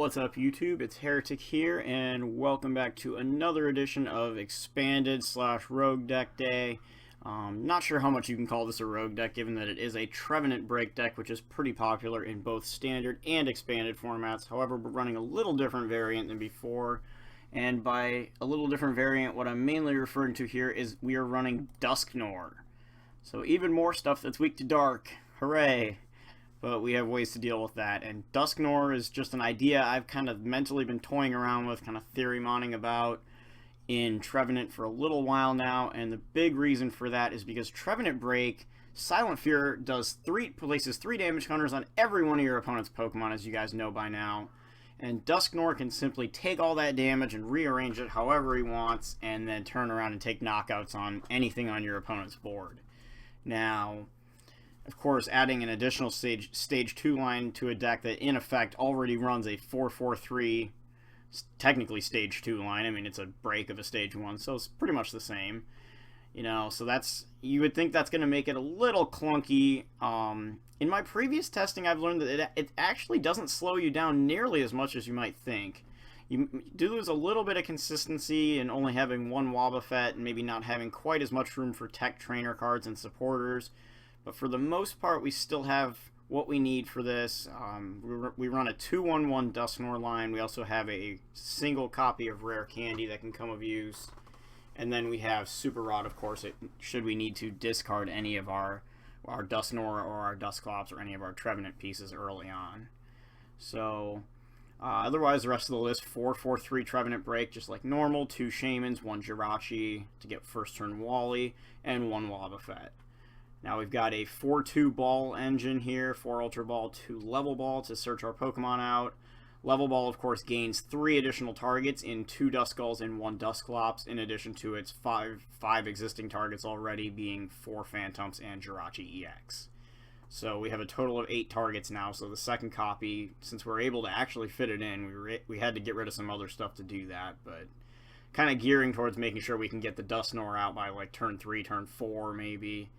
What's up, YouTube? It's Heretic here, and welcome back to another edition of Expanded / Rogue Deck Day. Not sure how much you can call this a rogue deck, given that it is a Trevenant BREAK deck, which is pretty popular in both standard and expanded formats. However, we're running a little different variant than before, and by a little different variant, what I'm mainly referring to here is we are running Dusknoir. So even more stuff that's weak to dark. Hooray! But we have ways to deal with that, and Dusknoir is just an idea I've kind of mentally been toying around with, kind of theory-moning about in Trevenant for a little while now, and the big reason for that is because Trevenant BREAK, Silent Fear places 3 damage counters on every one of your opponent's Pokemon, as you guys know by now, and Dusknoir can simply take all that damage and rearrange it however he wants, and then turn around and take knockouts on anything on your opponent's board. Now, of course, adding an additional stage 2 line to a deck that in effect already runs a 4-4-3, technically stage 2 line. I mean, it's a break of a stage 1, so it's pretty much the same. You know, so you would think that's going to make it a little clunky. In my previous testing, I've learned that it actually doesn't slow you down nearly as much as you might think. You do lose a little bit of consistency in only having one Wobbuffet and maybe not having quite as much room for tech trainer cards and supporters. But for the most part, we still have what we need for this. We run a 2-1-1 Dusknoir line. We also have a single copy of Rare Candy that can come of use. And then we have Super Rod, of course, should we need to discard any of our Dusknoir or our Dusclops or any of our Trevenant pieces early on. So, otherwise, the rest of the list, 4-4-3 Trevenant BREAK, just like normal. 2 Shamans, 1 Jirachi to get first turn Wally, and 1 Wobbuffet. Now we've got a 4-2 ball engine here, 4 Ultra Ball, 2 Level Ball to search our Pokemon out. Level Ball, of course, gains 3 additional targets in 2 Duskulls and 1 Dusclops, in addition to its 5 existing targets already, being 4 Phantoms and Jirachi EX. So we have a total of 8 targets now, so the second copy, since we're able to actually fit it in, we had to get rid of some other stuff to do that, but kind of gearing towards making sure we can get the Dusknoir out by like turn 3, turn 4 maybe,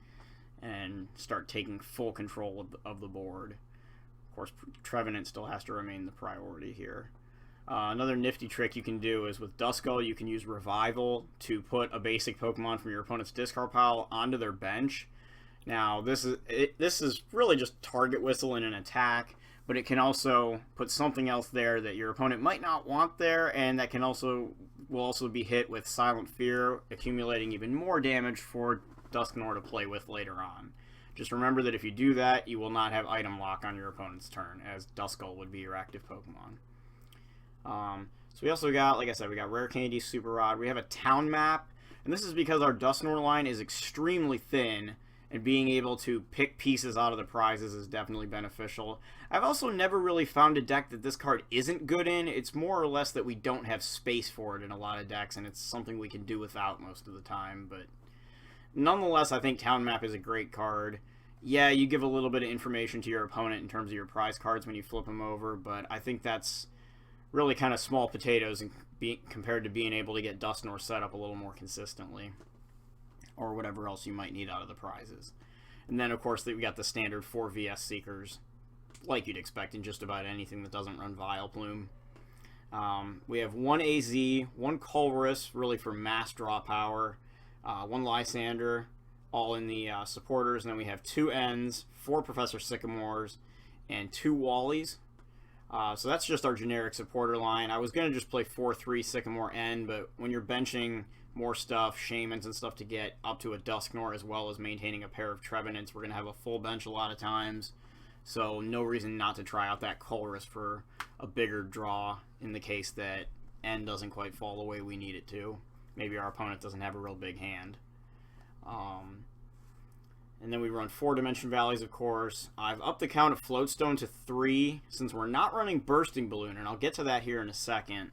and start taking full control of the board. Of course, Trevenant still has to remain the priority here. Another nifty trick you can do is with Duskull, you can use Revival to put a basic Pokemon from your opponent's discard pile onto their bench. Now, this is really just target whistle in an attack, but it can also put something else there that your opponent might not want there, and that will also be hit with Silent Fear, accumulating even more damage for Dusknoir to play with later on. Just remember that if you do that, you will not have item lock on your opponent's turn, as Duskull would be your active Pokemon. So we also got, like I said, we got Rare Candy, Super Rod. We have a town map, and this is because our Dusknoir line is extremely thin, and being able to pick pieces out of the prizes is definitely beneficial. I've also never really found a deck that this card isn't good in. It's more or less that we don't have space for it in a lot of decks, and it's something we can do without most of the time, but nonetheless, I think Town Map is a great card. Yeah, you give a little bit of information to your opponent in terms of your prize cards when you flip them over, but I think that's really kind of small potatoes compared to being able to get Dusknoir set up a little more consistently, or whatever else you might need out of the prizes. And then, of course, we got the standard 4 VS Seekers, like you'd expect in just about anything that doesn't run Vileplume. We have 1 AZ, 1 Colress, really for mass draw power, 1 Lysander, all in the supporters, and then we have 2 Ns, 4 Professor Sycamores, and 2 Wallies. So that's just our generic supporter line. I was going to just play 4-3 Sycamore N, but when you're benching more stuff, Shamans and stuff to get up to a Dusknoir, as well as maintaining a pair of Trevenants, we're going to have a full bench a lot of times. So no reason not to try out that Colress for a bigger draw in the case that N doesn't quite fall the way we need it to. Maybe our opponent doesn't have a real big hand. And then we run 4 Dimension Valleys, of course. I've upped the count of Floatstone to 3 since we're not running Bursting Balloon, and I'll get to that here in a second.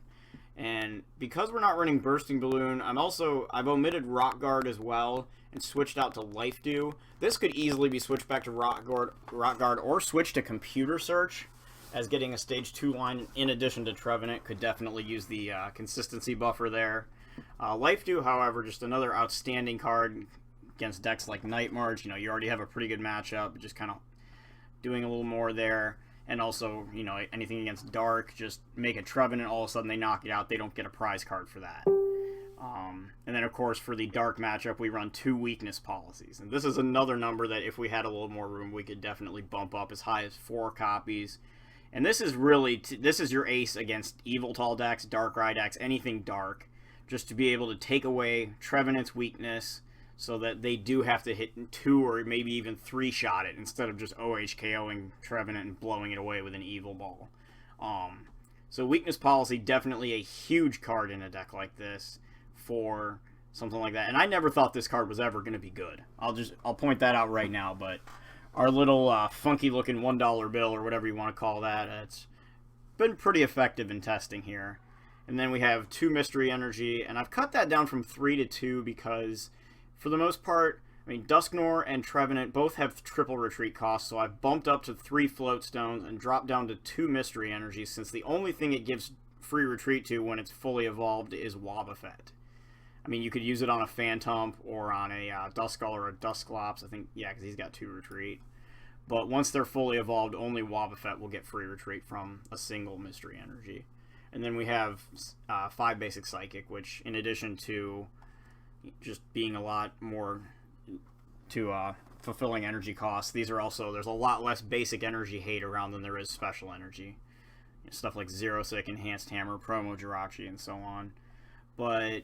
And because we're not running Bursting Balloon, I've omitted Rock Guard as well and switched out to Life Dew. This could easily be switched back to Rock Guard or switch to Computer Search, as getting a stage 2 line in addition to Trevenant could definitely use the consistency buffer there. Life Dew, however, just another outstanding card against decks like Night March. You know, you already have a pretty good matchup, but just kind of doing a little more there. And also, you know, anything against Dark, just make a Trevenant, all of a sudden they knock it out, they don't get a prize card for that. And then, of course, for the Dark matchup, we run 2 weakness policies. And this is another number that if we had a little more room, we could definitely bump up as high as 4 copies. And this is really, this is your ace against Yveltal decks, Darkrai decks, anything dark. Just to be able to take away Trevenant's weakness so that they do have to hit 2 or maybe even 3-shot it instead of just OHKOing Trevenant and blowing it away with an Evil Ball. So weakness policy, definitely a huge card in a deck like this for something like that. And I never thought this card was ever going to be good. I'll point that out right now, but our little funky looking $1 bill or whatever you want to call that, it's been pretty effective in testing here. And then we have 2 Mystery Energy, and I've cut that down from 3 to 2 because for the most part, I mean, Dusknoir and Trevenant both have triple retreat costs, so I've bumped up to 3 Float Stones and dropped down to 2 Mystery Energies, since the only thing it gives free retreat to when it's fully evolved is Wobbuffet. I mean, you could use it on a Phantump or on a Duskull or a Dusclops. I think, yeah, because he's got 2 retreat. But once they're fully evolved, only Wobbuffet will get free retreat from a single Mystery Energy. And then we have 5 basic Psychic, which, in addition to just being a lot more to fulfilling energy costs, these are also, there's a lot less basic energy hate around than there is special energy. Stuff like Zero Sick, Enhanced Hammer, Promo Jirachi, and so on. But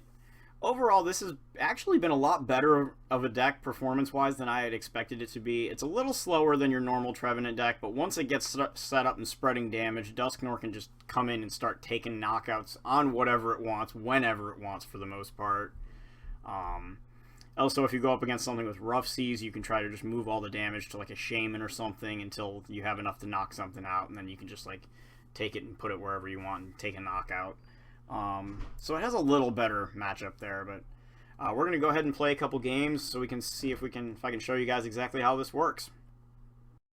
overall, this has actually been a lot better of a deck performance-wise than I had expected it to be. It's a little slower than your normal Trevenant deck, but once it gets set up and spreading damage, Dusknoir can just come in and start taking knockouts on whatever it wants, whenever it wants for the most part. Also, if you go up against something with Rough Seas, you can try to just move all the damage to like a Shaman or something until you have enough to knock something out, and then you can just like take it and put it wherever you want and take a knockout. So it has a little better matchup there, but we're going to go ahead and play a couple games so we can see if I can show you guys exactly how this works.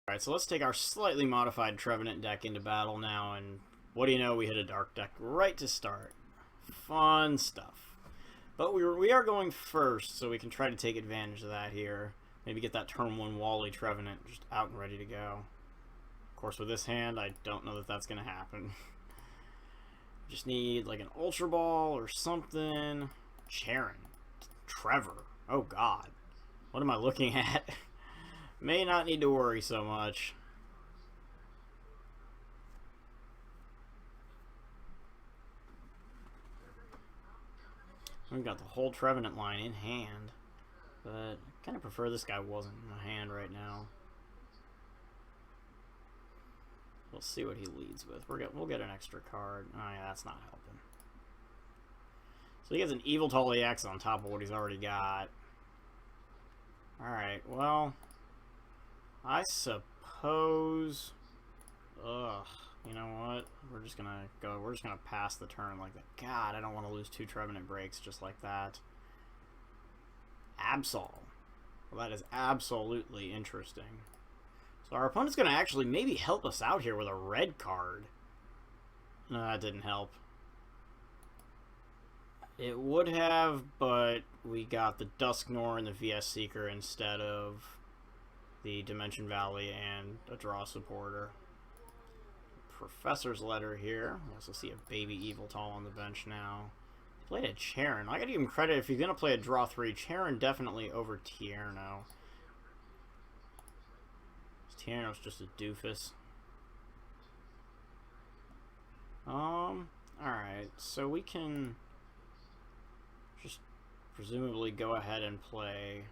Alright, so let's take our slightly modified Trevenant deck into battle now, and what do you know, we hit a Dark deck right to start. Fun stuff. But we are going first, so we can try to take advantage of that here. Maybe get that turn 1 Wally Trevenant just out and ready to go. Of course, with this hand, I don't know that that's going to happen. Just need like an Ultra Ball or something. Charon. Trevor. Oh god. What am I looking at? May not need to worry so much. We've got the whole Trevenant line in hand. But I kind of prefer this guy wasn't in my hand right now. We'll see what he leads with. We'll get an extra card. Oh yeah, that's not helping. So he gets an Yveltal EX on top of what he's already got. Alright, well, I suppose... Ugh, you know what? We're just gonna pass the turn like that. God, I don't want to lose 2 Trevenant breaks just like that. Absol. Well, that is absolutely interesting. So our opponent's going to actually maybe help us out here with a red card. No, that didn't help. It would have, but we got the Dusknoir and the VS Seeker instead of the Dimension Valley and a draw supporter. Professor's Letter here. We also see a baby Yveltal on the bench now. Played a Charon. I gotta give him credit. If he's going to play a draw 3, Charon definitely over Tierno. Tierno's just a doofus. Alright, so we can just presumably go ahead and play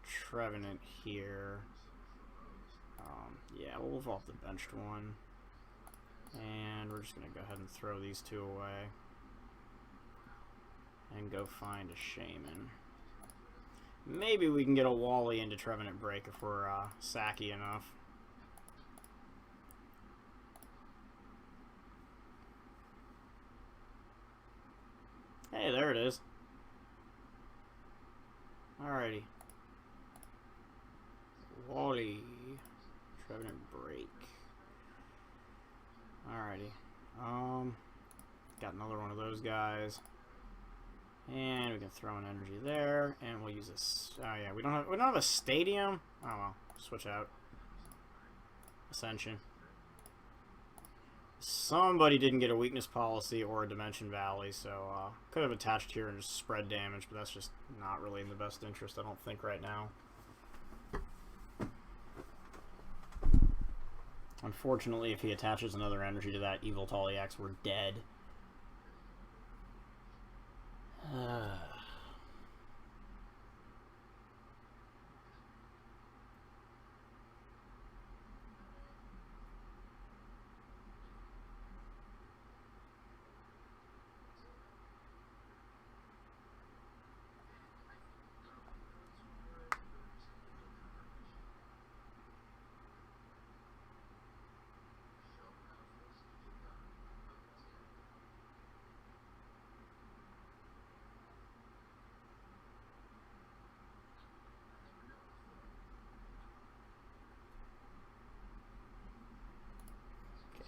Trevenant here. Yeah, we'll evolve the benched one. And we're just going to go ahead and throw these 2 away. And go find a Shaman. Maybe we can get a Wally into Trevenant Break if we're sacky enough. Hey, there it is. Alrighty. Wally. Trevenant Break. Alrighty. Got another one of those guys. And we can throw an energy there, and we'll use this. Oh yeah, we don't have a stadium. Oh well, switch out. Ascension. Somebody didn't get a weakness policy or a dimension valley, so could have attached here and just spread damage, but that's just not really in the best interest, I don't think, right now. Unfortunately, if he attaches another energy to that Evil Tall EX, we're dead.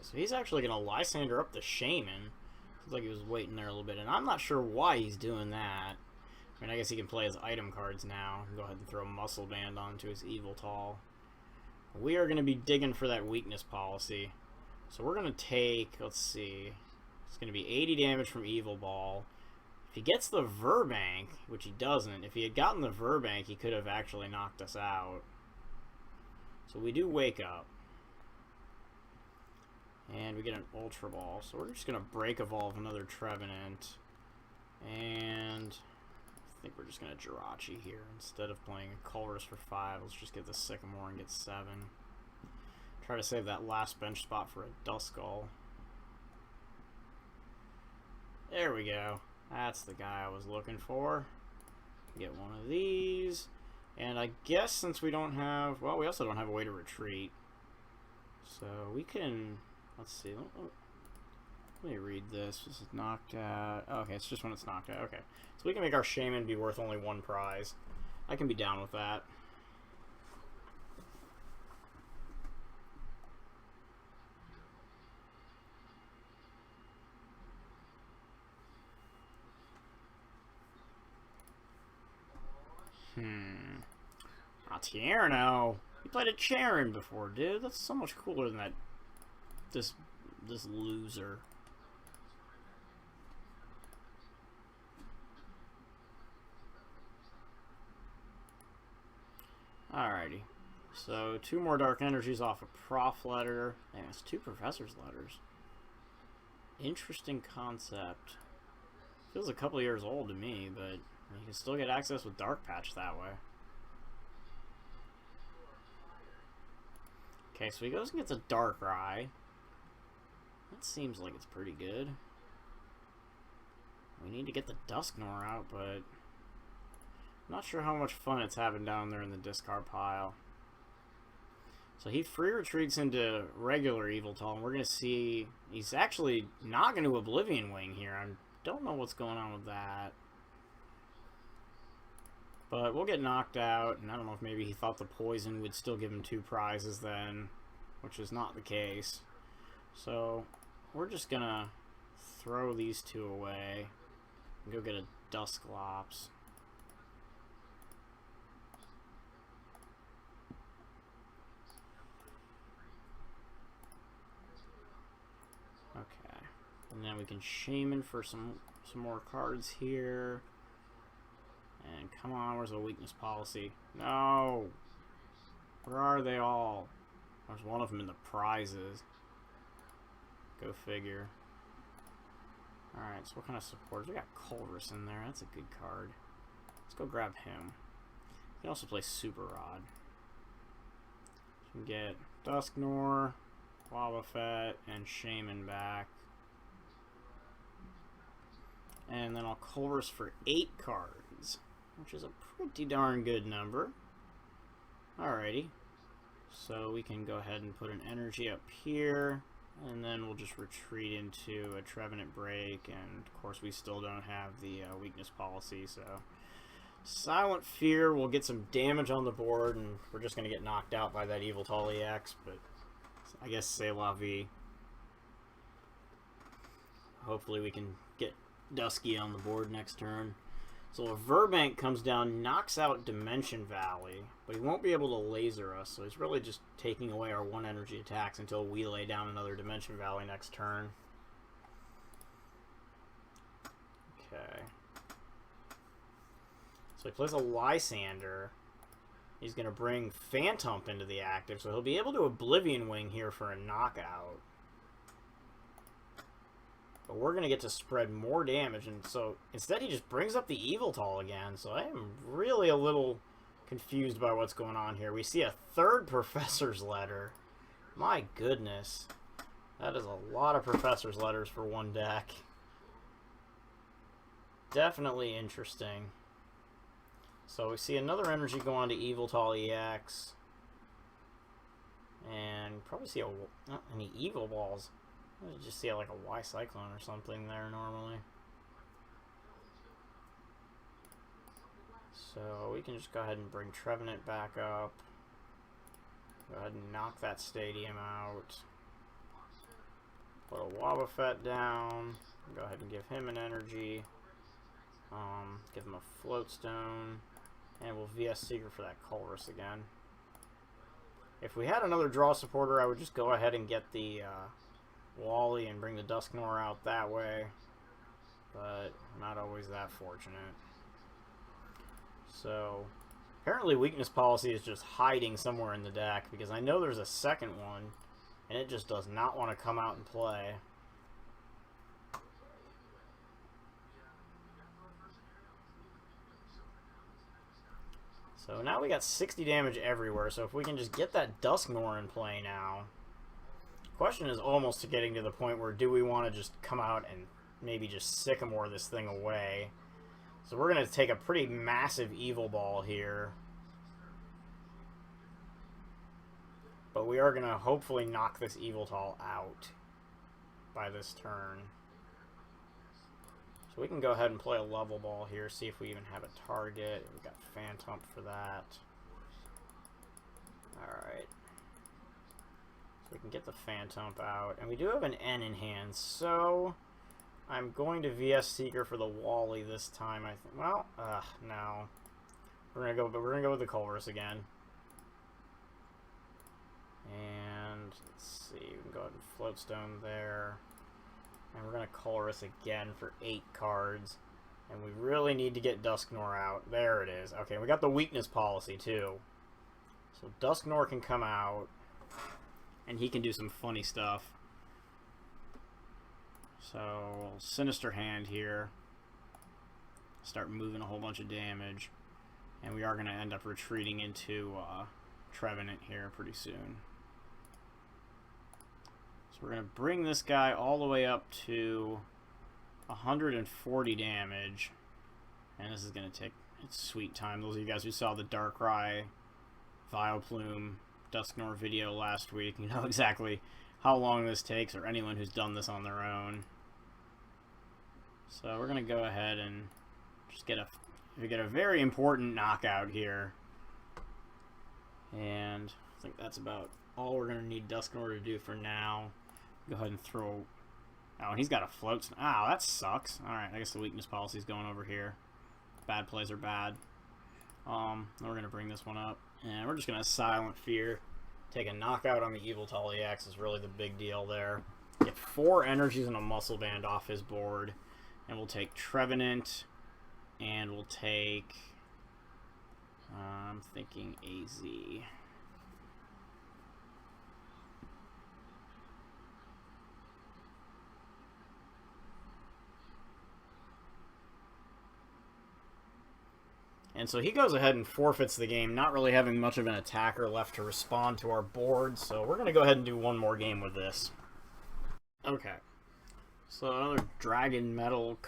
So he's actually going to Lysander up the Shaman. Seems like he was waiting there a little bit, and I'm not sure why he's doing that. I mean, I guess he can play his item cards now. Go ahead and throw Muscle Band onto his Evil Tall. We are going to be digging for that weakness policy. So we're going to take, let's see, it's going to be 80 damage from Evil Ball. If he gets the Verbank, which he doesn't, if he had gotten the Verbank, he could have actually knocked us out. So we do wake up. And we get an Ultra Ball. So we're just going to break evolve another Trevenant. And I think we're just going to Jirachi here. Instead of playing a Colress for 5, let's just get the Sycamore and get 7. Try to save that last bench spot for a Duskull. There we go. That's the guy I was looking for. Get one of these. And I guess since we don't have... Well, we also don't have a way to retreat. So we can... Let's see. Let me read this. This is knocked out. Oh, okay, it's just when it's knocked out. Okay. So we can make our Shaman be worth only 1 prize. I can be down with that. Tierno. You played a Charon before, dude. That's so much cooler than that. This loser. Alrighty. So 2 more Dark Energies off a Prof letter. Damn, it's 2 Professor's letters. Interesting concept. Feels a couple years old to me, but you can still get access with Dark Patch that way. Okay, so he goes and gets a Darkrai. That seems like it's pretty good. We need to get the Dusknoir out, but I'm not sure how much fun it's having down there in the discard pile. So he free retreats into regular Evil Tall, and we're going to see... He's actually not going to Oblivion Wing here. I don't know what's going on with that. But we'll get knocked out, and I don't know if maybe he thought the poison would still give him 2 prizes then, which is not the case. So we're just going to throw these 2 away and go get a Dusclops. Okay. And then we can Shaman for some more cards here. And come on, where's the weakness policy? No! Where are they all? There's one of them in the prizes. Go figure. Alright, so what kind of supporters? We got Colress in there. That's a good card. Let's go grab him. We can also play Super Rod. So we can get Dusknoir, Wobbuffet, and Shaman back. And then I'll Colress for 8 cards, which is a pretty darn good number. Alrighty. So we can go ahead and put an energy up here, and then we'll just retreat into a Trevenant Break, and of course we still don't have the weakness policy, so Silent Fear will get some damage on the board, and we're just going to get knocked out by that Evil Tall EX, but I guess c'est la vie. Hopefully we can get Dusky on the board next turn. So a Verbank comes down, knocks out Dimension Valley, but he won't be able to laser us, so he's really just taking away our 1 energy attacks until we lay down another Dimension Valley next turn. Okay. So he plays a Lysander. He's going to bring Phantump into the active, so he'll be able to Oblivion Wing here for a knockout. But we're going to get to spread more damage, and so instead he just brings up the Eviltal again, so I am really a little confused by what's going on here. We see a 3rd Professor's Letter. My goodness. That is a lot of Professor's Letters for one deck. Definitely interesting. So we see another energy go on to Eviltal EX. And probably see not any Evil Balls. I just see like a Y Cyclone or something there normally. So we can just go ahead and bring Trevenant back up. Go ahead and knock that stadium out. Put a Wobbuffet down. Go ahead and give him an energy. Give him a Floatstone. And we'll VS Seeker for that Colress again. If we had another draw supporter, I would just go ahead and get the Wally and bring the Dusknoir out that way, but not always that fortunate. So apparently weakness policy is just hiding somewhere in the deck, because I know there's a second one and it just does not want to come out and play. So now we got 60 damage everywhere, so if we can just get that Dusknoir in play now. Question is almost to getting to the point where do we want to just come out and maybe just Sycamore this thing away. So we're going to take a pretty massive Evil Ball here. But we are going to hopefully knock this Eviltal out by this turn. So we can go ahead and play a Level Ball here, see if we even have a target. We've got Phantump for that. Alright. We can get the Phantump out, and we do have an N in hand, so I'm going to VS Seeker for the Wally this time. I think. Well, no, we're gonna go with the Colress again, and let's see. We can go ahead and Floatstone there, and we're gonna Colress again for 8 cards, and we really need to get Dusknoir out. There it is. Okay, we got the weakness policy too, so Dusknoir can come out. And he can do some funny stuff. So, Sinister Hand here. Start moving a whole bunch of damage. And we are going to end up retreating into Trevenant here pretty soon. So we're going to bring this guy all the way up to 140 damage. And this is going to take its sweet time. Those of you guys who saw the Darkrai Vileplume Dusknoir video last week, you know exactly how long this takes, or anyone who's done this on their own. So we're gonna go ahead and just get a very important knockout here, and I think that's about all we're gonna need Dusknoir to do for now. Go ahead and throw. Oh, and he's got a float. Oh, that sucks. All right, I guess the weakness policy is going over here. Bad plays are bad. Then we're gonna bring this one up. And we're just going to Silent Fear. Take a knockout on the Eviltal EX is really the big deal there. Get 4 energies and a Muscle Band off his board. And we'll take Trevenant. And we'll take... I'm thinking AZ. And so he goes ahead and forfeits the game, not really having much of an attacker left to respond to our board. So we're going to go ahead and do one more game with this. Okay. So another Dragon Metal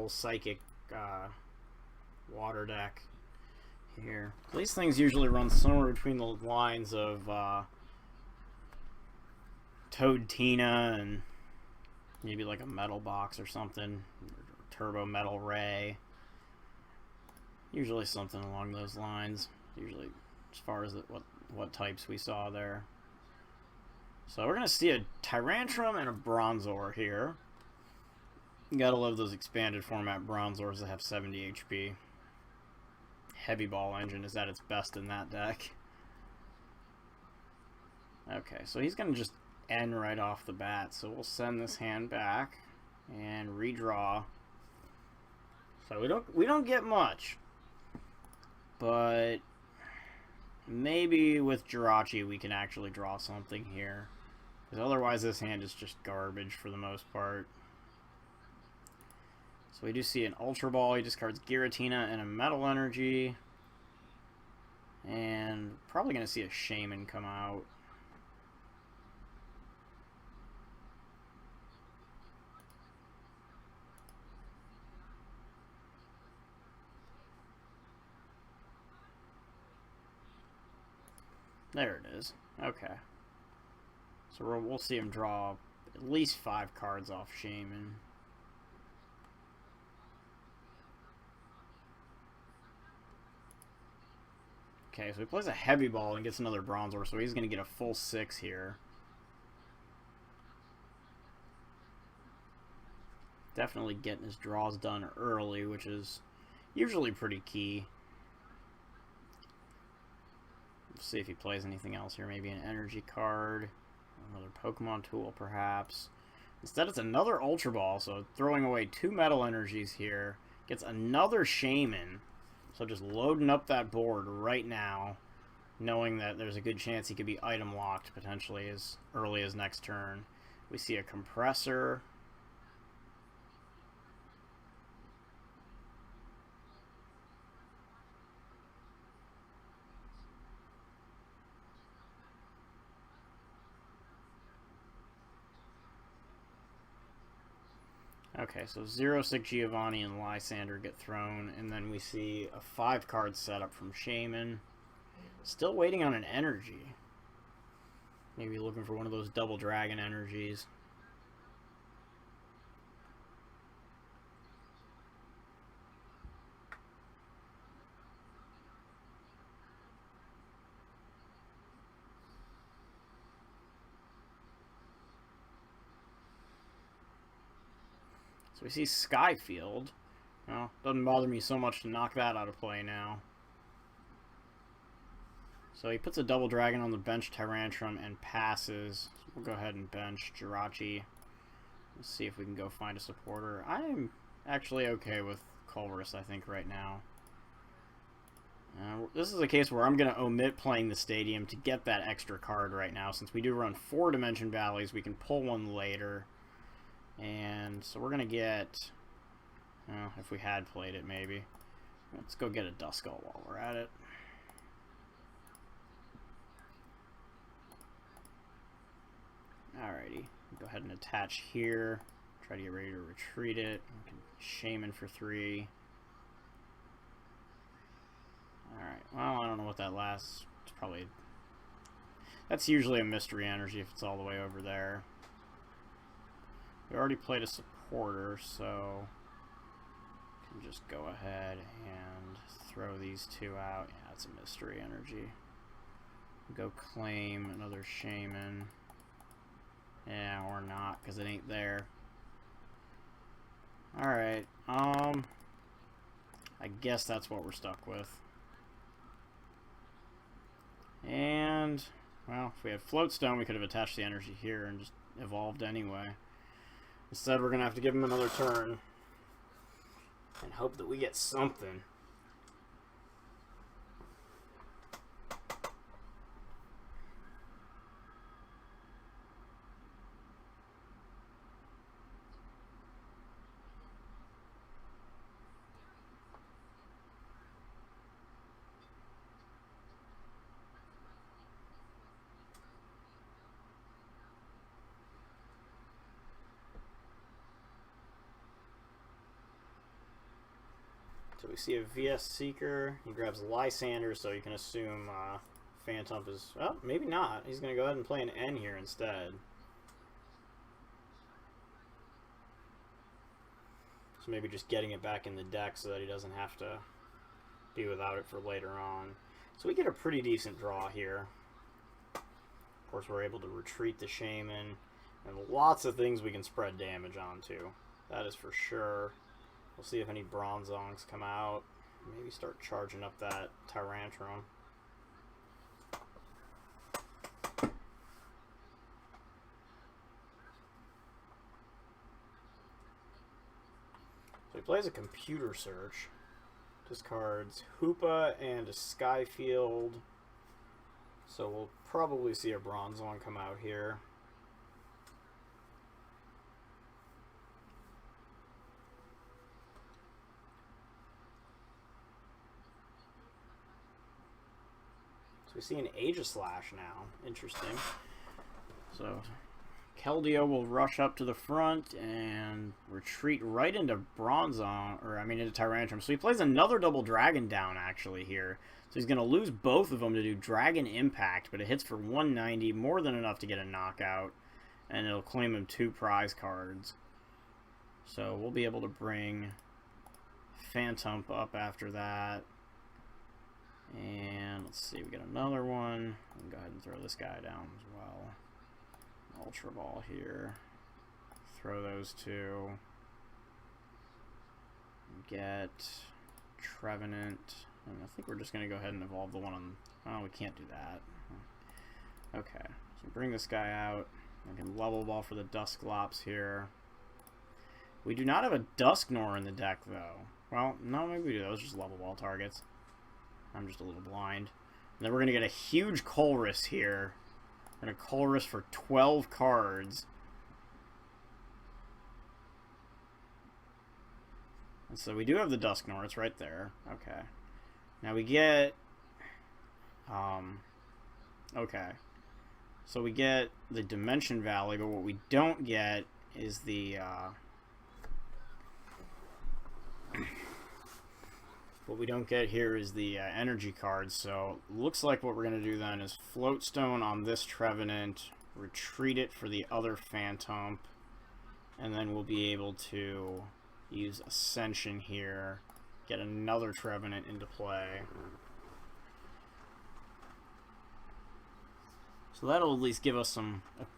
Psychic water deck here. These things usually run somewhere between the lines of Toad Tina and maybe like a Metal Box or something. Turbo Metal Ray. Usually something along those lines. Usually as far as what types we saw there. So we're going to see a Tyrantrum and a Bronzor here. You gotta love those expanded format Bronzors that have 70 HP. Heavy Ball Engine is at its best in that deck. Okay, so he's gonna just end right off the bat, so we'll send this hand back and redraw. So we don't get much, but maybe with Jirachi we can actually draw something here, because otherwise this hand is just garbage for the most part. So we do see an Ultra Ball. He discards Giratina and a Metal Energy, and probably going to see a Shaman come out. There it is. Okay. So we'll see him draw at least 5 cards off Shaman. Okay, so he plays a Heavy Ball and gets another Bronzor, so he's going to get a full 6 here. Definitely getting his draws done early, which is usually pretty key. Let's see if he plays anything else here. Maybe an energy card, another Pokemon tool perhaps. Instead it's another Ultra Ball, so throwing away 2 Metal Energies here. Gets another Shaman. So just loading up that board right now, knowing that there's a good chance he could be item locked potentially as early as next turn. We see a Compressor. Okay, so 0-6 Giovanni and Lysander get thrown, and then we see a 5-card setup from Shaman. Still waiting on an energy. Maybe looking for one of those double dragon energies. So we see Skyfield. Well, doesn't bother me so much to knock that out of play now. So he puts a double dragon on the bench Tyrantrum and passes. So we'll go ahead and bench Jirachi. Let's see if we can go find a supporter. I'm actually okay with Culverus, I think, right now. This is a case where I'm going to omit playing the Stadium to get that extra card right now. Since we do run 4 Dimension Valleys, we can pull one later. And so we're going to get, well, if we had played it maybe. Let's go get a Dusknoir while we're at it. Alrighty, go ahead and attach here. Try to get ready to retreat it. We can Shaman for 3. Alright, well, I don't know what that lasts. It's probably, that's usually a mystery energy if it's all the way over there. We already played a supporter, so we can just go ahead and throw these 2 out. Yeah, it's a mystery energy. Go claim another Shaman. Yeah, or not, because it ain't there. Alright, I guess that's what we're stuck with. And, well, if we had Floatstone, we could have attached the energy here and just evolved anyway. Instead, we're going to have to give him another turn and hope that we get something. So we see a VS Seeker. He grabs Lysander, so you can assume Phantom is... Well, maybe not. He's going to go ahead and play an N here instead. So maybe just getting it back in the deck so that he doesn't have to be without it for later on. So we get a pretty decent draw here. Of course, we're able to retreat the Shaman. And lots of things we can spread damage onto. That is for sure. We'll see if any Bronzongs come out. Maybe start charging up that Tyrantrum. So he plays a Computer Search. Discards Hoopa and a Skyfield. So we'll probably see a Bronzong come out here. So we see an Aegislash now. Interesting. So Keldeo will rush up to the front and retreat right into Bronzong, or I mean into Tyrantrum. So he plays another double Dragon down actually here. So he's going to lose both of them to do Dragon Impact, but it hits for 190, more than enough to get a knockout, and it'll claim him 2 prize cards. So we'll be able to bring Phantom up after that. And let's see, we get another one. I'll go ahead and throw this guy down as well. Ultra Ball here. Throw those 2. Get Trevenant. And I think we're just going to go ahead and evolve the one on... Oh, we can't do that. Okay, so bring this guy out. I can level ball for the Dusklops here. We do not have a Dusknoir in the deck, though. Well, no, maybe we do. Those are just level ball targets. I'm just a little blind. And then we're going to get a huge Colress here. We're going to Colress for 12 cards. And so we do have the Dusknoir. It's right there. Okay. Now we get... okay. So we get the Dimension Valley, but what we don't get is the... what we don't get here is the energy cards, so looks like what we're going to do then is Floatstone on this Trevenant, retreat it for the other Phantom, and then we'll be able to use Ascension here, get another Trevenant into play. So that'll at least give us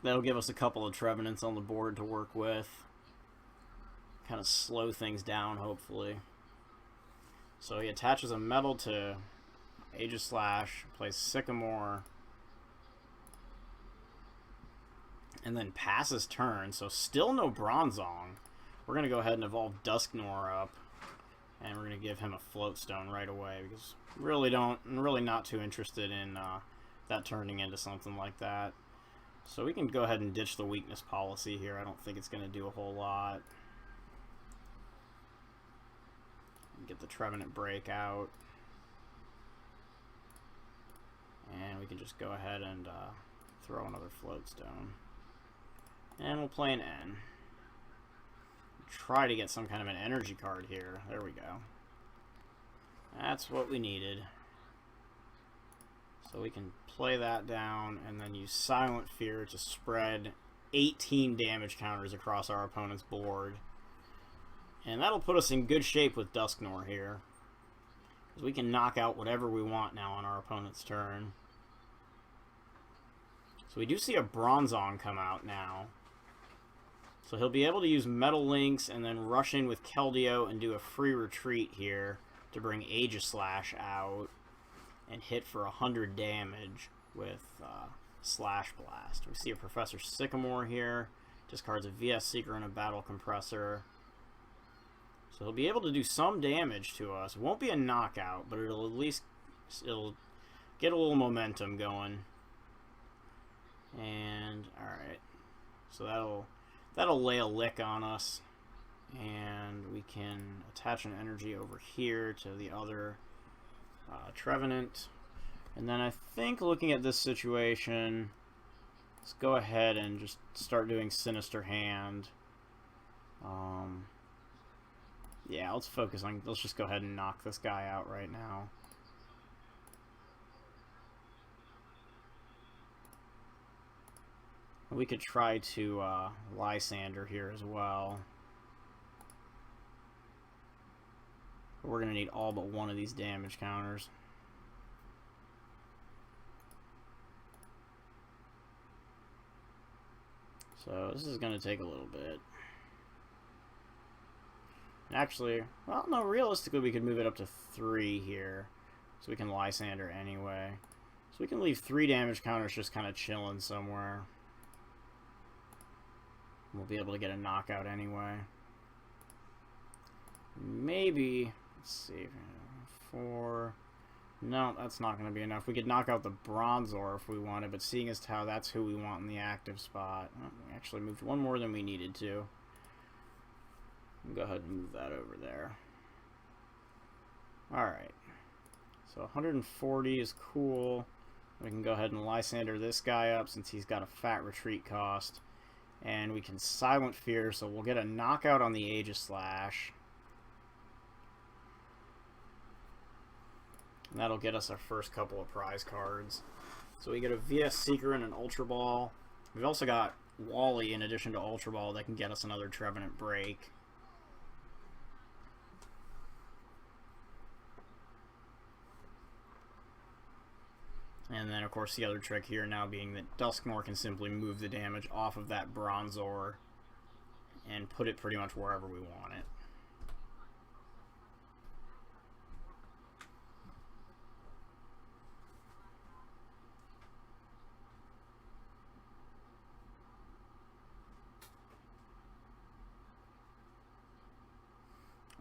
that'll give us a couple of Trevenants on the board to work with. Kind of slow things down, hopefully. So he attaches a metal to Aegislash, plays Sycamore, and then passes turn. So still no Bronzong. We're going to go ahead and evolve Dusknoir up, and we're going to give him a Floatstone right away because really not too interested in that turning into something like that. So we can go ahead and ditch the weakness policy here. I don't think it's going to do a whole lot. Get the Trevenant BREAK out, and we can just go ahead and throw another Floatstone, and we'll play an N. Try to get some kind of an energy card here. There we go. That's what we needed. So we can play that down and then use Silent Fear to spread 18 damage counters across our opponent's board. And that'll put us in good shape with Dusknoir here, because we can knock out whatever we want now on our opponent's turn. So we do see a Bronzong come out now. So he'll be able to use Metal Links and then rush in with Keldeo and do a free retreat here to bring Aegislash out and hit for 100 damage with Slash Blast. We see a Professor Sycamore here. Discards a VS Seeker and a Battle Compressor. So he'll be able to do some damage to us. It won't be a knockout, but it'll at least get a little momentum going. And alright. So that'll lay a lick on us. And we can attach an energy over here to the other Trevenant. And then I think looking at this situation, let's go ahead and just start doing Sinister Hand. Yeah, let's focus on... Let's just go ahead and knock this guy out right now. We could try to Lysander here as well. But we're going to need all but one of these damage counters. So this is going to take a little bit. Actually, well, no, realistically we could move it up to 3 here. So we can Lysander anyway. So we can leave 3 damage counters just kind of chilling somewhere. We'll be able to get a knockout anyway. Maybe, let's see, 4... No, that's not going to be enough. We could knock out the Bronzor if we wanted, but seeing as how that's who we want in the active spot. Oh, we actually moved 1 more than we needed to. Go ahead and move that over there. Alright. So 140 is cool. We can go ahead and Lysander this guy up since he's got a fat retreat cost. And we can Silent Fear, so we'll get a knockout on the Aegislash. And that'll get us our first couple of prize cards. So we get a VS Seeker and an Ultra Ball. We've also got Wally in addition to Ultra Ball that can get us another Trevenant Break. And then, of course, the other trick here now being that Dusknoir can simply move the damage off of that Bronzor and put it pretty much wherever we want it.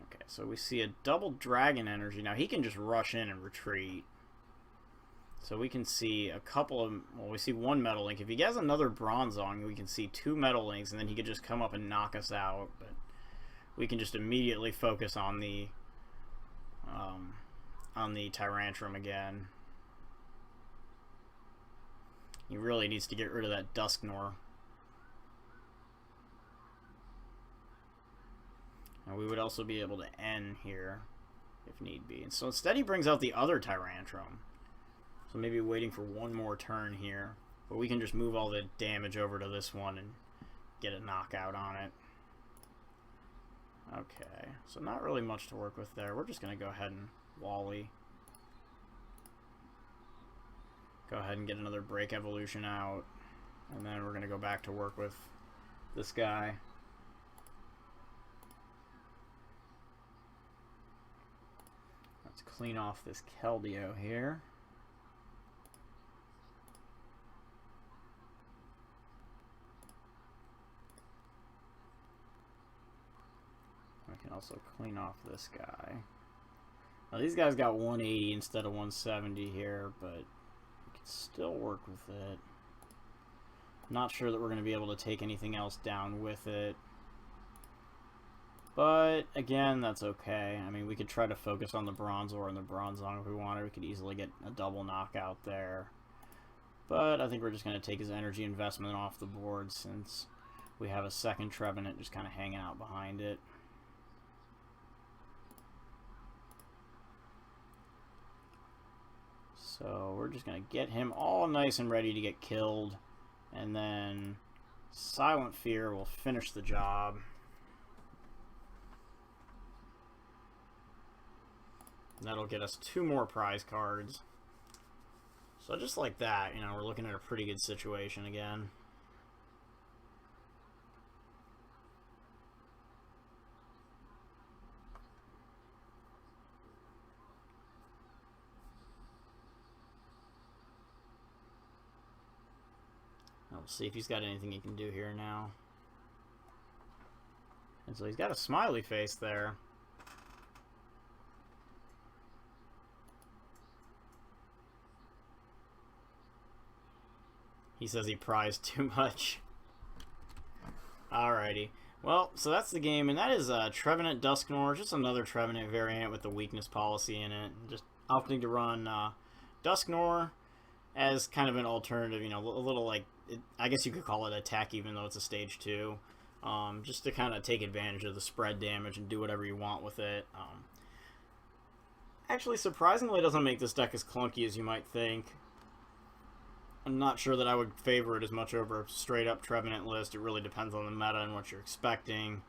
Okay, so we see a double Dragon Energy. Now, he can just rush in and retreat. So we can see a couple of, well, we see 1 Metal Link. If he has another Bronzong, we can see 2 Metal Links, and then he could just come up and knock us out. But we can just immediately focus on the Tyrantrum again. He really needs to get rid of that Dusknoir. And we would also be able to end here if need be. And so instead he brings out the other Tyrantrum. So maybe waiting for 1 more turn here. But we can just move all the damage over to this one and get a knockout on it. Okay, so not really much to work with there. We're just going to go ahead and Wally. Go ahead and get another Break Evolution out. And then we're going to go back to work with this guy. Let's clean off this Keldeo here. I can also clean off this guy. Now these guys got 180 instead of 170 here, but we can still work with it. Not sure that we're going to be able to take anything else down with it. But again, that's okay. I mean, we could try to focus on the Bronzor and the Bronzong if we wanted. We could easily get a double knockout there. But I think we're just going to take his energy investment off the board since we have a second Trevenant just kind of hanging out behind it. So we're just going to get him all nice and ready to get killed. And then Silent Fear will finish the job. And that'll get us 2 more prize cards. So just like that, you know, we're looking at a pretty good situation again. We'll see if he's got anything he can do here now. And so he's got a smiley face there. He says he prized too much. Alrighty. Well, so that's the game, and that is Trevenant Dusknoir, just another Trevenant variant with the weakness policy in it. Just opting to run Dusknoir as kind of an alternative, you know, a little like, I guess you could call it attack even though it's a stage 2. Just to kind of take advantage of the spread damage and do whatever you want with it. Actually, surprisingly, it doesn't make this deck as clunky as you might think. I'm not sure that I would favor it as much over a straight-up Trevenant list. It really depends on the meta and what you're expecting.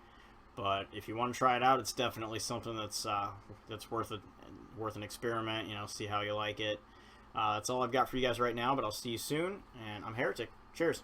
But if you want to try it out, it's definitely something that's worth an experiment. You know, see how you like it. That's all I've got for you guys right now, but I'll see you soon. And I'm Heretic. Cheers.